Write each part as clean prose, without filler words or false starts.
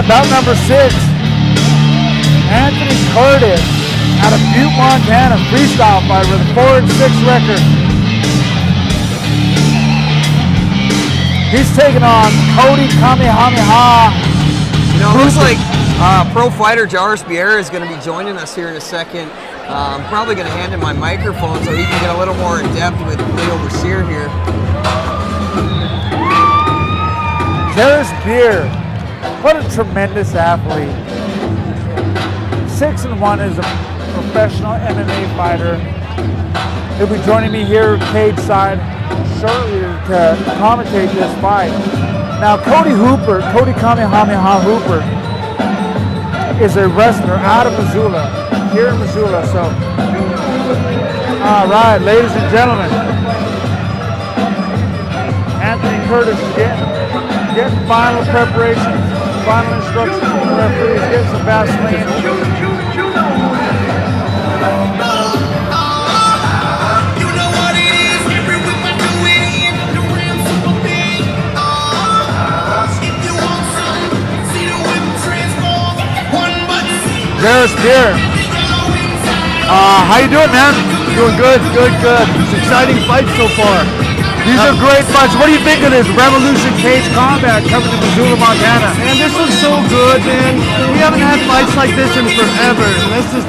right, bout number 6. Anthony Curtiss out of Butte, Montana, freestyle fighter with a 4-6 record. He's taking on Cody Kamehameha. You know, it looks like pro fighter RCC is going to be joining us here in a second. I'm probably going to hand him my microphone so he can get a little more in depth with the overseer here. There's Beer. What a tremendous athlete. 6-1 as a professional MMA fighter. He'll be joining me here cage side shortly to commentate this fight. Now Cody Houppert, Cody Kamehameha Houppert, is a wrestler out of Missoula, here in Missoula. So, all right, ladies and gentlemen, Anthony Curtiss is getting final preparations, final instructions from the referee. He's getting some Vaseline. There's Beer. How you doing, man? Doing good. It's an exciting fight so far. These are great fights. What do you think of this Revolution Cage Combat coming to Missoula, Montana? Man, this looks so good, man. We haven't had fights like this in forever.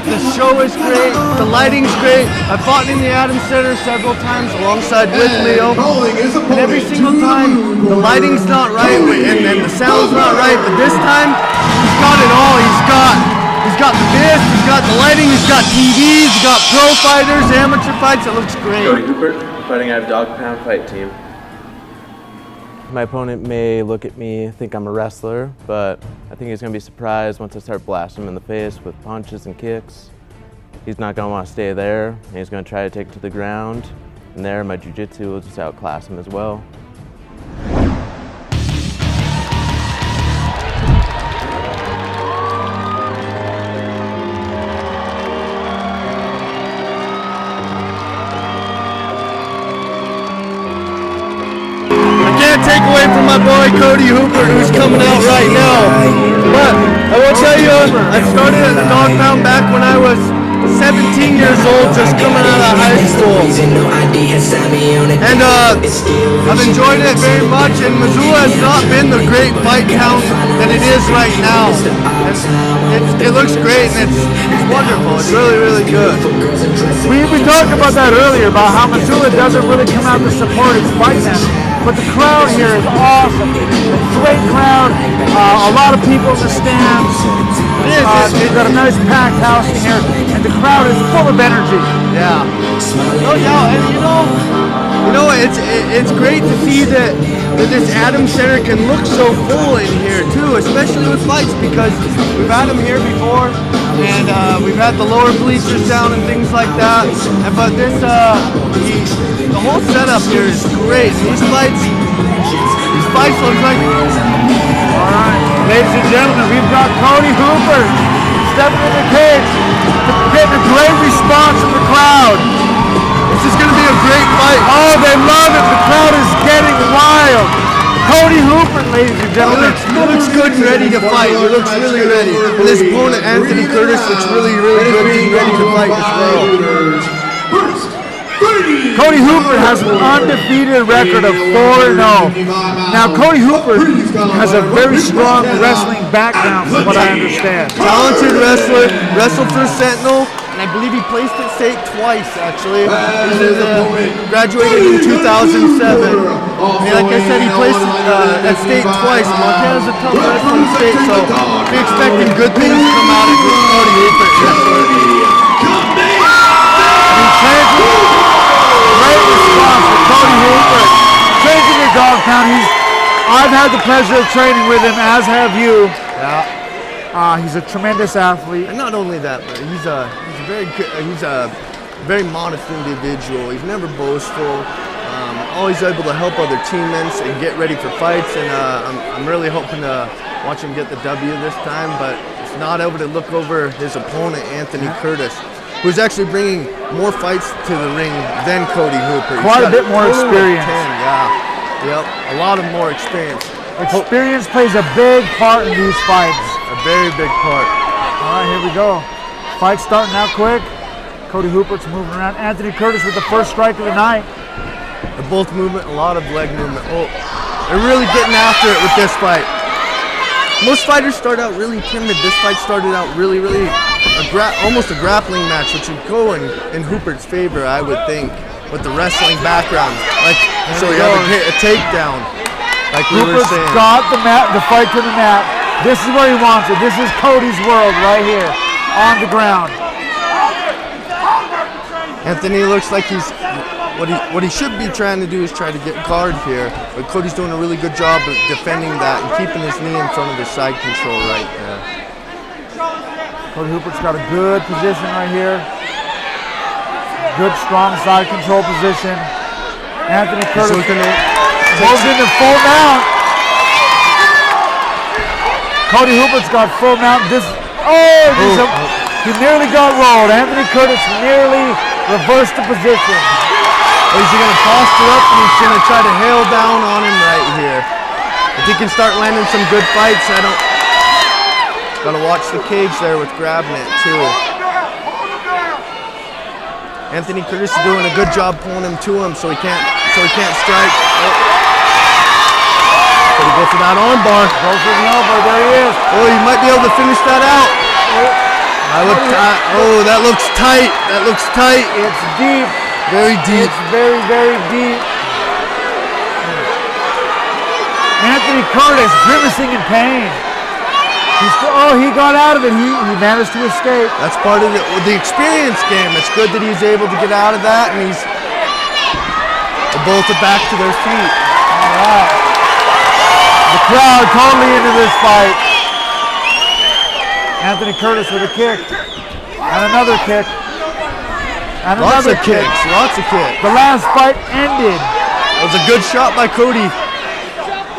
The show is great. The lighting's great. I've fought in the Adams Center several times alongside with Leo. And every single time, the lighting's not right and the sound's not right. But this time, he's got it all. He's got the mist, he's got the lighting, he's got TVs, he's got pro fighters, amateur fights. It looks great. Cody Houpert, fighting out of Dog Pound Fight Team. My opponent may look at me, think I'm a wrestler, but I think he's going to be surprised once I start blasting him in the face with punches and kicks. He's not going to want to stay there, and he's going to try to take it to the ground. And there, my jiu-jitsu will just outclass him as well. Take away from my boy Cody Houpert, who's coming out right now. But I will tell you, I started at the Dog Pound back when I was 17 years old, just coming out of high school. And I've enjoyed it very much, and Missoula has not been the great fight town that it is right now. It looks great, and it's wonderful. It's really good. We talked about that earlier, about how Missoula doesn't really come out to support its fight now. But the crowd here is awesome. Great crowd. A lot of people in the stands. We've got a nice packed house in here, and the crowd is full of energy. Yeah. Oh yeah, and you know, it's great to see that this Adams Center can look so full in here too, especially with fights, because we've had them here before, and we've had the lower bleachers down and things like that. But this, the whole setup here is great. These fights look like. All right, ladies and gentlemen, we've got Cody Houpert stepping in the cage, getting a great response from the crowd. This is going to be a great fight. Oh, they love it. The crowd is getting wild. Cody Houpert, ladies and gentlemen. He looks good and ready to fight. He looks really ready. And this opponent, Anthony Curtiss, looks really good. He's ready to fight as well. Cody Houpert has an undefeated record of 4-0. Now, Cody Houpert has a very strong wrestling background, from what I understand. Talented wrestler, wrestled for Sentinel, and I believe he placed at state twice, actually. He graduated in 2007. And like I said, he placed at state twice. Montana's a tough wrestling state, so be expecting good things to come out of Cody Houpert. Great response from Cody Houpert. Taking to Dog Pound. I've had the pleasure of training with him, as have you. Yeah. He's a tremendous athlete. And not only that, but he's a very modest individual. He's never boastful. Always able to help other teammates and get ready for fights. And I'm really hoping to watch him get the W this time. But it's not able to look over his opponent, Anthony Curtiss, who's actually bringing more fights to the ring than Cody Houpert. Quite a bit more experience. 10, yeah. Yep, a lot of more experience. Experience plays a big part in these fights. A very big part. All right, here we go. Fight starting out quick. Cody Houpert's moving around. Anthony Curtiss with the first strike of the night. They're both movement, a lot of leg movement. Oh, they're really getting after it with this fight. Most fighters start out really timid. This fight started out really, almost a grappling match, which would go in Houpert's favor, I would think, with the wrestling background. Like, so he had to hit a takedown, like we were Houpert's saying. got the fight to the mat. This is where he wants it. This is Cody's world right here, on the ground. Anthony looks like he's, what he should be trying to do is try to get guard here, but Cody's doing a really good job of defending that and keeping his knee in front of his side control right there. Cody Houpert's got a good position right here. Good, strong side control position. Anthony Curtiss moves into full mount. Cody Houpert's got full mount. He nearly got rolled. Anthony Curtiss nearly reversed the position. Well, he's going to posture up and he's going to try to hail down on him right here. If he can start landing some good fights, gotta watch the cage there with grabbing it too. Anthony Curtiss is doing a good job pulling him to him so he can't strike. Gotta go for that arm bar. Go for the elbow, there he is. Oh, he might be able to finish that out. That looks tight. That looks tight. It's deep. Very deep. It's very, very deep. Anthony Curtiss grimacing in pain. He got out of it. He managed to escape. That's part of the experience game. It's good that he's able to get out of that, and they both are back to their feet. All right. The crowd totally into this fight. Anthony Curtiss with a kick. And another kick. And Lots another of kicks. Lots of kicks. The last fight ended. That was a good shot by Cody.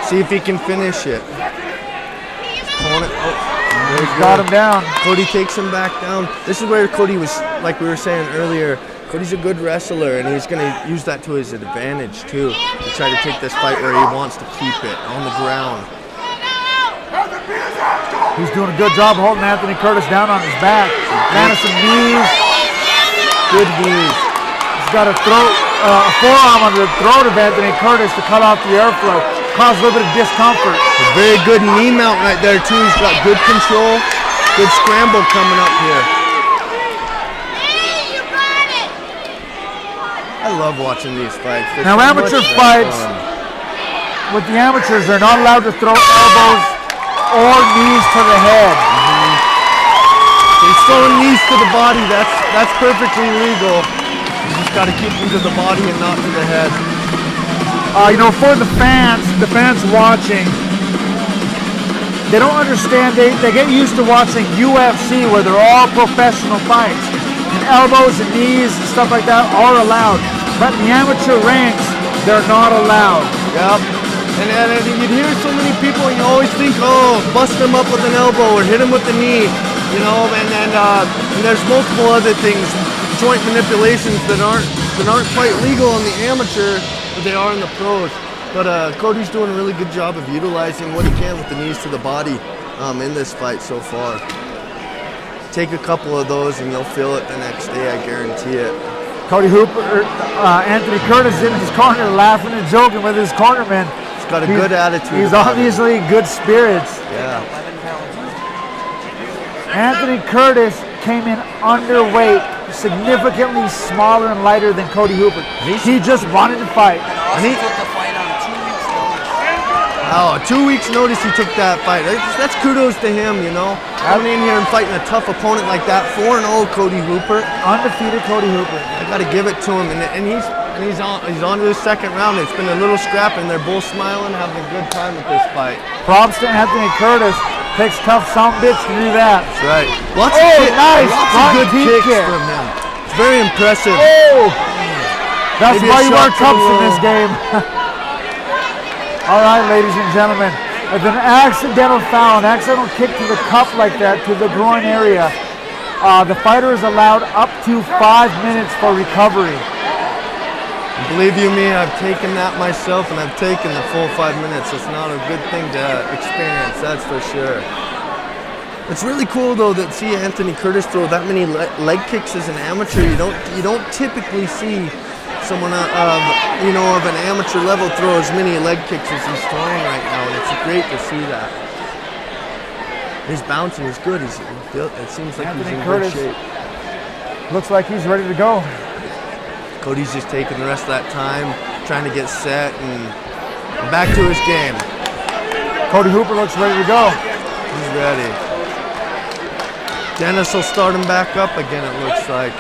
See if he can finish it. Opponent. Got him down. Cody takes him back down. This is where Cody was, like we were saying earlier, Cody's a good wrestler, and he's going to use that to his advantage too, to try to take this fight where he wants to keep it on the ground. He's doing a good job holding Anthony Curtiss down on his back. Landing some knees. Good knees. He's got a forearm under the throat of Anthony Curtiss to cut off the airflow. Cause a little bit of discomfort. A very good knee mount right there too. He's got good control. Good scramble coming up here. I love watching these fights. Now amateur fights, with the amateurs, they're not allowed to throw elbows or knees to the head. He's throwing knees to the body. That's perfectly legal. You just got to keep them to the body and not to the head. For the fans watching, they don't understand. They get used to watching UFC where they're all professional fights. And elbows and knees and stuff like that are allowed. But in the amateur ranks, they're not allowed. Yep. And you'd hear so many people, and you always think, oh, bust them up with an elbow or hit them with the knee, and then there's multiple other things, joint manipulations that aren't quite legal in the amateur, but they are in the pros. But Cody's doing a really good job of utilizing what he can with the knees to the body in this fight so far. Take a couple of those and you'll feel it the next day, I guarantee it. Cody Houppert, Anthony Curtiss in his corner laughing and joking with his cornerman. He's got a good attitude. He's obviously good spirits. Yeah. Anthony Curtiss came in underweight, significantly smaller and lighter than Cody Houppert. He just wanted to fight. And he took the fight on 2 weeks' notice. Oh, 2 weeks notice he took that fight. That's kudos to him, Coming in here and fighting a tough opponent like that, 4-0 Cody Houppert. Undefeated Cody Houppert. I got to give it to him, and he's on to the second round. It's been a little scrap, and they're both smiling, having a good time with this fight. Props to Anthony Curtiss. Takes tough bitch to do that. That's right. Lots nice. Lots of good kicks from him. It's very impressive. Oh, that's Maybe why you wear shot cups to the in this game. All right, ladies and gentlemen. If an accidental foul, an accidental kick to the cup like that, to the groin area, the fighter is allowed up to 5 minutes for recovery. Believe you me, I've taken that myself, and I've taken the full 5 minutes. It's not a good thing to experience, that's for sure. It's really cool though that see Anthony Curtiss throw that many leg kicks as an amateur. You don't typically see someone of an amateur level throw as many leg kicks as he's throwing right now, and it's great to see that. His bouncing is good. It seems like Anthony he's in Curtiss good shape. looks like he's ready to go. Cody's just taking the rest of that time, trying to get set and back to his game. Cody Houpert looks ready to go. He's ready. Dennis will start him back up again, it looks like.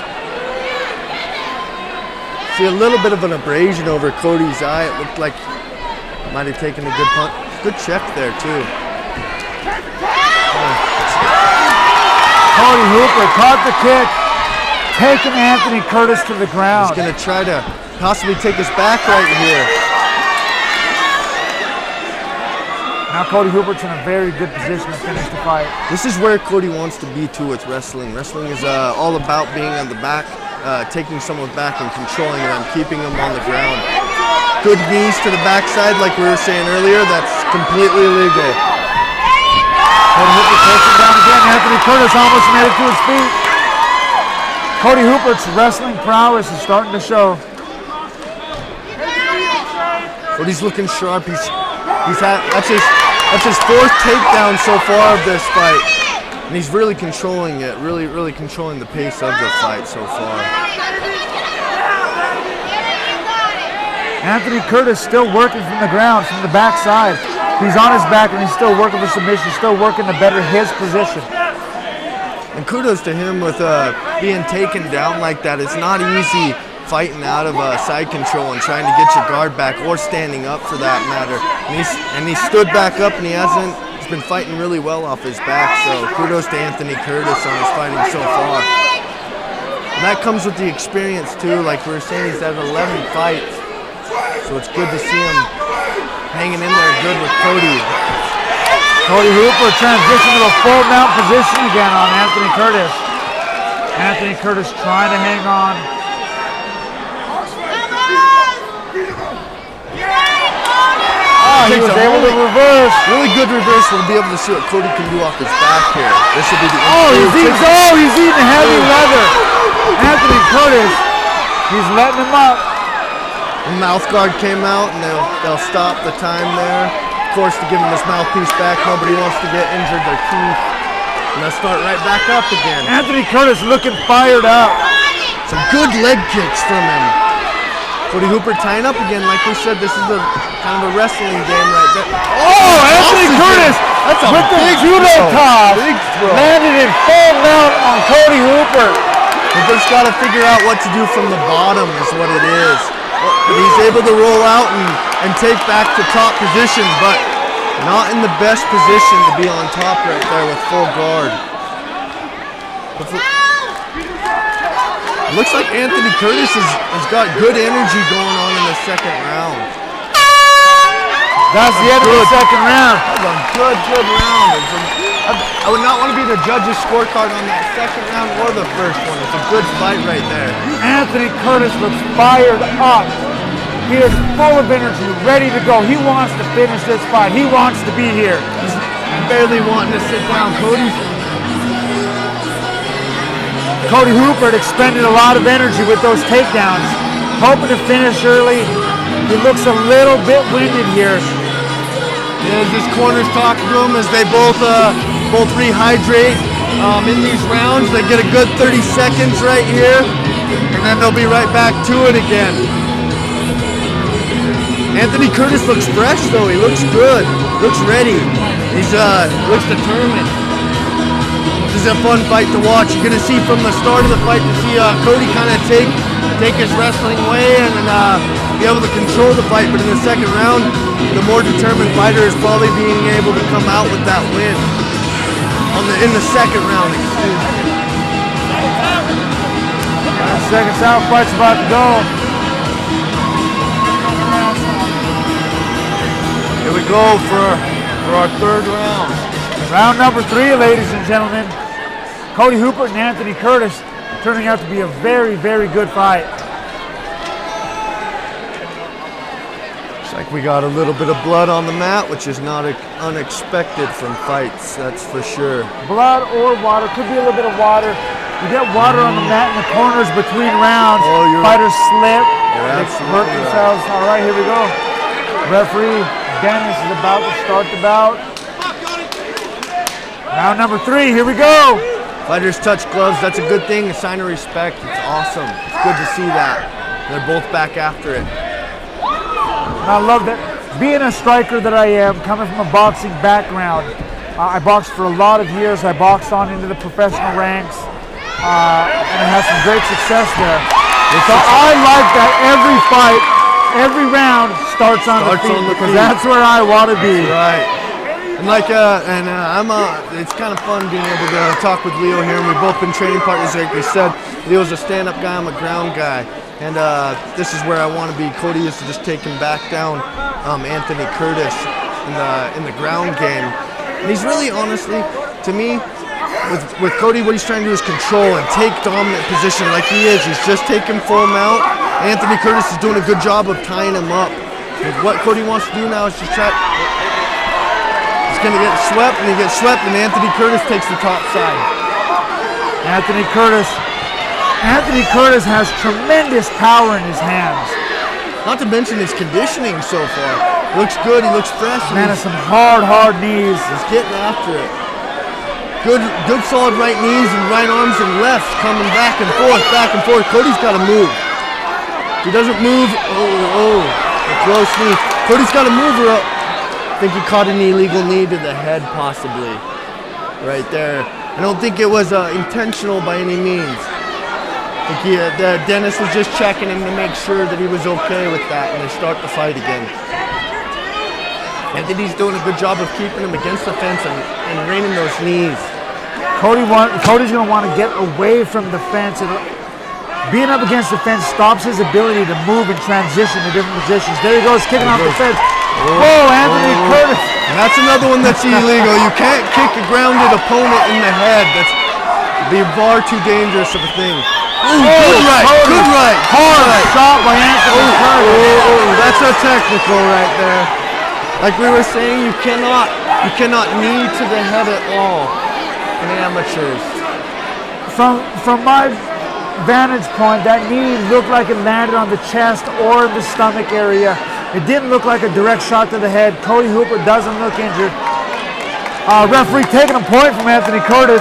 See a little bit of an abrasion over Cody's eye. It looked like might have taken a good punt. Good check there too. Cody Houpert caught the kick, taking Anthony Curtiss to the ground. He's gonna try to possibly take us back right here. Now Cody Houpert's in a very good position to finish the fight. This is where Cody wants to be too with wrestling. Wrestling is all about being on the back, taking someone back and controlling them, keeping them on the ground. Good knees to the backside, like we were saying earlier, that's completely illegal. Cody Houpert takes him down again. Anthony Curtiss almost made it to his feet. Cody Houpert's wrestling prowess is starting to show. Cody's looking sharp. That's his fourth takedown so far of this fight. And he's really controlling it, really controlling the pace of the fight so far. Anthony Curtiss still working from the ground, from the backside. He's on his back and he's still working for submission, still working to better his position. And kudos to him with being taken down like that. It's not easy fighting out of side control and trying to get your guard back, or standing up for that matter. And he stood back up, and he's been fighting really well off his back, so kudos to Anthony Curtiss on his fighting so far. And that comes with the experience too, like we were saying, he's had 11 fights, so it's good to see him hanging in there good with Cody. Cody Houpert transitioning to a full mount position again on Anthony Curtiss. Anthony Curtiss trying to hang on. He was able to reverse. Really good reverse. We'll be able to see what Cody can do off his back here. This will be the he's eating heavy leather. Anthony Curtiss, he's letting him up. The mouth guard came out, and they'll stop the time there. Of course, to give him his mouthpiece back. Nobody wants to get injured, their teeth. And they'll start right back up again. Anthony Curtiss looking fired up. Some good leg kicks from him. Cody Houpert tying up again. Like we said, this is a kind of a wrestling game right there. Oh, Anthony Curtiss with the judo toss. Landed in full mount on Cody Houpert. Houpert's got to figure out what to do from the bottom is what it is. He's able to roll out and take back to top position, but not in the best position to be on top right there with full guard. Looks like Anthony Curtiss has got good energy going on in the second round. That's the end of the second round. That was a good round. I would not want to be the judge's scorecard on that second round or the first one. It's a good fight right there. Anthony Curtiss looks fired up. He is full of energy, ready to go. He wants to finish this fight. He wants to be here. He's barely wanting to sit down. Cody Houpert expended a lot of energy with those takedowns, hoping to finish early. He looks a little bit winded here. Yeah, his corners talk to him as they both rehydrate in these rounds. They get a good 30 seconds right here, and then they'll be right back to it again. Anthony Curtiss looks fresh though. He looks good. Looks ready. He's looks determined. This is a fun fight to watch. You're gonna see from the start of the fight to see Cody kind of take his wrestling way and be able to control the fight. But in the second round, the more determined fighter is probably being able to come out with that win. In the second round, excuse me. Second round fight's about to go. Here we go for our third round. Round number 3, ladies and gentlemen. Cody Houpert and Anthony Curtiss turning out to be a very, very good fight. Like we got a little bit of blood on the mat, which is not unexpected from fights, that's for sure. Blood or water, could be a little bit of water. You get water on the mat in the corners between rounds. Fighters slip, they hurt themselves. All right, here we go. Referee Dennis is about to start the bout. Round number 3, here we go. Fighters touch gloves, that's a good thing, a sign of respect. It's awesome, it's good to see that. They're both back after it. I love that. Being a striker that I am, coming from a boxing background, I boxed for a lot of years. I boxed on into the professional ranks, and I had some great success there. So I like that every fight, every round starts on the feet, because that's where I want to be. Right. And like, it's kind of fun being able to talk with Leo here, and we've both been training partners, like we said. Leo's a stand-up guy, I'm a ground guy. And this is where I want to be. Cody used to just take him back down Anthony Curtiss in the ground game. And he's really, honestly, to me, with Cody, what he's trying to do is control and take dominant position like he is. He's just taking full mount. Anthony Curtiss is doing a good job of tying him up. And what Cody wants to do now is just try. He's going to get swept, and he gets swept, and Anthony Curtiss takes the top side. Anthony Curtiss has tremendous power in his hands. Not to mention his conditioning so far. He looks good, he looks fresh. Man has some hard knees. He's getting after it. Good solid right knees and right arms and lefts coming back and forth. Cody's got to move. If he doesn't move, a close knee. Cody's got to move or I think he caught an illegal knee to the head possibly. Right there. I don't think it was intentional by any means. I think Dennis was just checking him to make sure that he was okay with that, and they start the fight again. Anthony's doing a good job of keeping him against the fence and reining those knees. Cody's going to want to get away from the fence. And being up against the fence stops his ability to move and transition to different positions. There he goes, kicking off the fence. Whoa, Anthony Curtiss. And that's another one that's illegal. You can't kick a grounded opponent in the head. That's be far too dangerous of a thing. Ooh, good right. Hard shot by Anthony Curtiss. That's a technical right there. Like we were saying, you cannot knee to the head at all in amateurs. From my vantage point, that knee looked like it landed on the chest or the stomach area. It didn't look like a direct shot to the head. Cody Houpert doesn't look injured. Referee taking a point from Anthony Curtiss.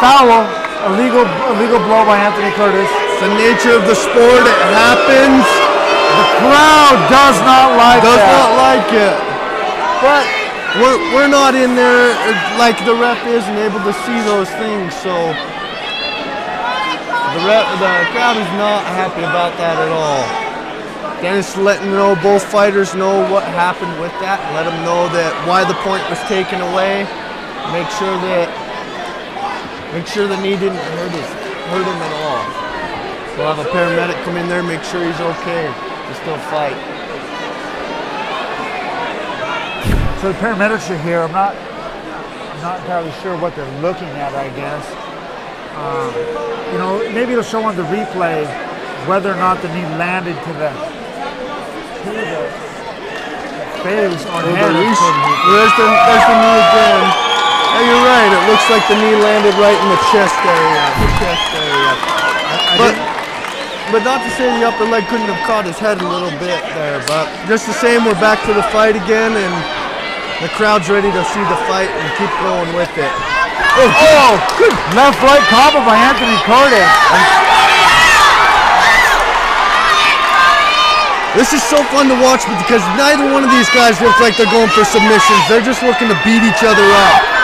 Foul. Illegal blow by Anthony Curtiss. It's the nature of the sport. It happens. The crowd does not like it. But we're not in there like the ref is and able to see those things. So the crowd is not happy about that at all. Dennis letting both fighters know what happened with that, and let them know that why the point was taken away. Make sure the knee didn't hurt him at all. We'll have a paramedic come in there, make sure he's okay to still fight. So the paramedics are here. I'm not entirely sure what they're looking at, I guess. Maybe it'll show on the replay whether or not the knee landed to the face or head. There's the knee again. Yeah, you're right. It looks like the knee landed right in the chest area. But not to say the upper leg couldn't have caught his head a little bit there. But just the same, we're back to the fight again, and the crowd's ready to see the fight and keep going with it. Oh, good left-right combo by Anthony Curtiss. This is so fun to watch because neither one of these guys look like they're going for submissions. They're just looking to beat each other up.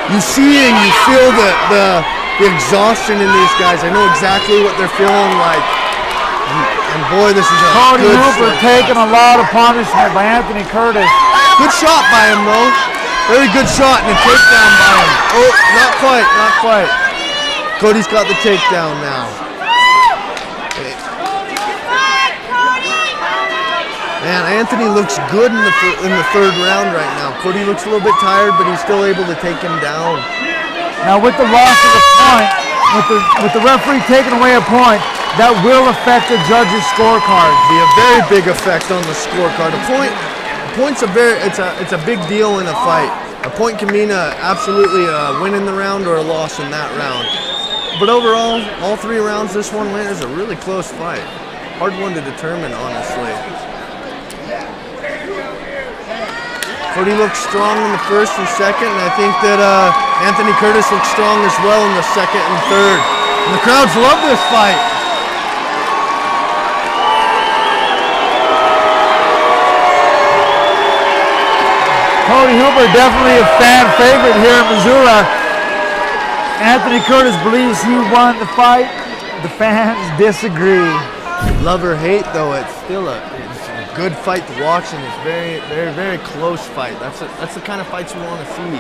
You see and you feel the exhaustion in these guys. I know exactly what they're feeling like. And boy, this is a Cody Houpert taking a lot of punishment by Anthony Curtiss. Good shot by him though. Very good shot and a takedown by him. Oh, not quite. Cody's got the takedown now. Man, Anthony looks good in the third round right now. Cody looks a little bit tired, but he's still able to take him down. Now with the loss of the point, with the referee taking away a point, that will affect the judges' scorecard. Be a very big effect on the scorecard. A point's it's a big deal in a fight. A point can mean absolutely a win in the round or a loss in that round. But overall, all 3 rounds this one went is a really close fight. Hard one to determine, honestly. Cody looked strong in the first and second, and I think that Anthony Curtiss looked strong as well in the second and third. And the crowds love this fight. Cody Houpert definitely a fan favorite here in Missoula. Anthony Curtiss believes he won the fight. The fans disagree. Love or hate, though, it's still a good fight to watch, and it's very, very, very close fight. That's the kind of fights we want to see.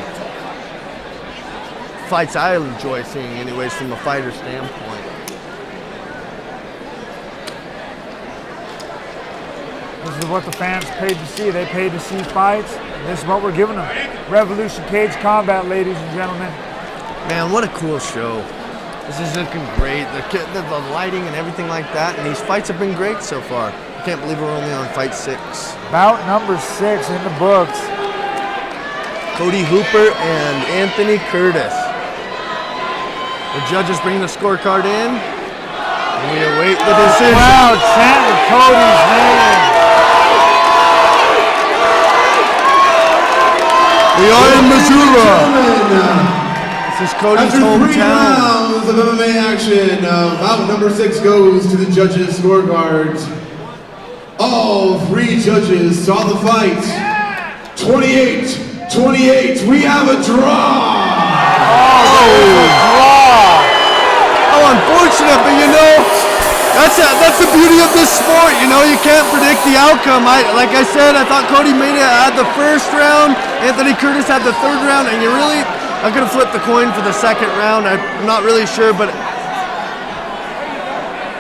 Fights I enjoy seeing, anyways, from a fighter standpoint. This is what the fans paid to see. They paid to see fights. This is what we're giving them. Revolution Cage Combat, ladies and gentlemen. Man, what a cool show. This is looking great. The lighting and everything like that, and these fights have been great so far. I can't believe we're only on fight 6. Bout number 6 in the books. Cody Houppert and Anthony Curtiss. The judges bring the scorecard in, and we await the decision. Crowd chanting Cody's name. We are in Missoula. This is Cody's After 3 hometown. rounds of MMA action, bout number 6 goes to the judges' scorecards. All 3 judges saw the fight. 28-28. We have a draw. How unfortunate, but you know, that's the beauty of this sport. You know, you can't predict the outcome. Like I said, I thought Cody made it at the first round. Anthony Curtiss had the 3rd round, and I could have flipped the coin for the 2nd round. I'm not really sure, but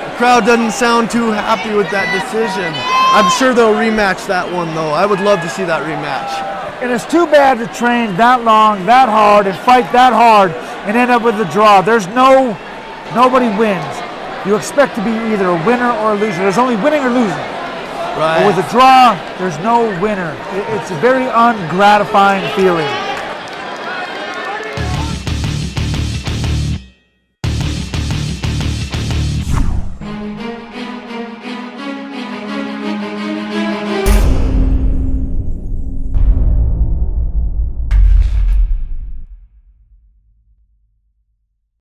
the crowd doesn't sound too happy with that decision. I'm sure they'll rematch that one, though. I would love to see that rematch. And it's too bad to train that long, that hard, and fight that hard and end up with a draw. Nobody wins. You expect to be either a winner or a loser. There's only winning or losing. Right. But with a draw, there's no winner. It's a very ungratifying feeling.